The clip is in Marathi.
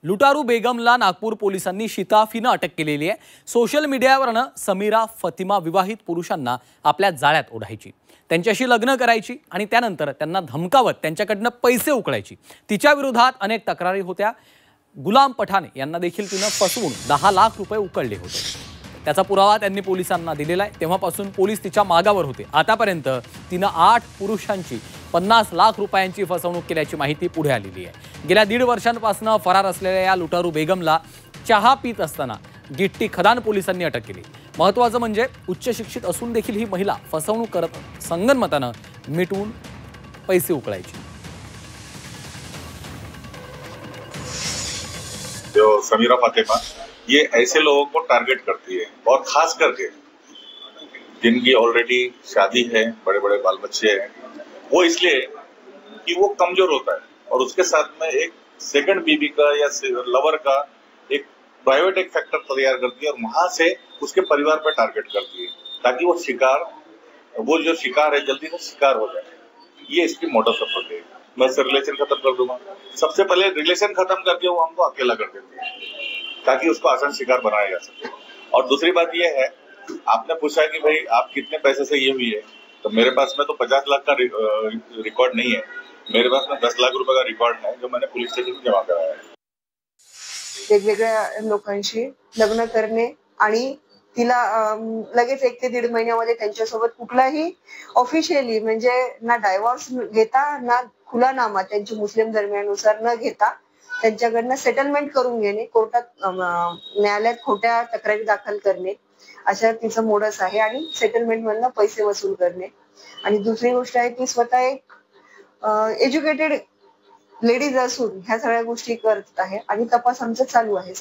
लुटारू बेगमला नागपूर पोलिसांनी शिताफीनं अटक केलेली आहे। सोशल मीडियावरनं समीरा फतिमा विवाहित पुरुषांना आपल्या जाळ्यात ओढायची, त्यांच्याशी लग्न करायची आणि त्यानंतर त्यांना धमकावत त्यांच्याकडनं पैसे उकळायची। तिच्या विरोधात अनेक तक्रारी होत्या। गुलाम पठाण यांना देखील तिनं फसवून 10 लाख रुपये उकळले होते। त्याचा पुरावा त्यांनी पोलिसांना दिलेला आहे। तेव्हापासून पोलीस तिच्या मागावर होते। आतापर्यंत तिनं 8 पुरुषांची 50 लाख रुपयांची फसवणूक केल्याची माहिती पुढे आलेली आहे। गेल्या 1.5 वर्षांपासून फरार असलेल्या या लुटारू बेगमला चहा पीत असताना गिट्टी खदान पोलिसांनी अटक केली। महत्त्वाचं म्हणजे उच्च शिक्षित असून देखील ही महिला फसवणूक करत संगनमतानं मिटवून पैसे उकळायची। जो समीरा फातिमा ये ऐसे लोगों को टारगेट करती है और खास करके जिनकी ऑलरेडी शादी है, बड़े बड़े बाल बच्चे हैं, वो इसलिए कि वो कमजोर होता है और उसके साथ में एक सेकंड बीबी का या लवर का एक प्राइवेट एक फैक्टर तैयार करती है और वहां से उसके परिवार पर टारगेट करती है ताकि वो जो शिकार है जल्दी से शिकार हो जाए। ये इसकी मोडस ऑपरेंडी है। मैं रिलेशन खत्म कर दूंगा, सबसे पहले रिलेशन खत्म करके वो हमको अकेला कर देती है ताकि उसको आसान शिकार बनाया जा सके। और दूसरी बात यह है, आपने पूछा कि भाई आप कितने पैसे से ये हुई है, तो मेरे पास में तो 50 लाख का रिकॉर्ड नहीं है, मेरे पास में 10 लाख रुपए का रिकॉर्ड है जो मैंने पुलिस स्टेशन में जमा कराया है। वेगवेगळ्या लोकांशी लग्न करणे आणि तिला लगेच 1 ते 1.5 महिन्यामध्ये त्यांच्यासोबत कुठलाही ऑफिशियली म्हणजे ना डायव्होर्स घेता ना खुलानामा त्यांची मुस्लिम धर्मियानुसार न घेता त्यांच्याकडनं सेटलमेंट करून घेणे, कोर्टात न्यायालयात खोट्या तक्रारी दाखल करणे अशा तिचं मोडस आहे आणि सेटलमेंट मधनं पैसे वसूल करणे। आणि दुसरी गोष्ट आहे की स्वतः एक एज्युकेटेड लेडीज असून ह्या सगळ्या गोष्टी करत आहे आणि तपास आमचा चालू आहे।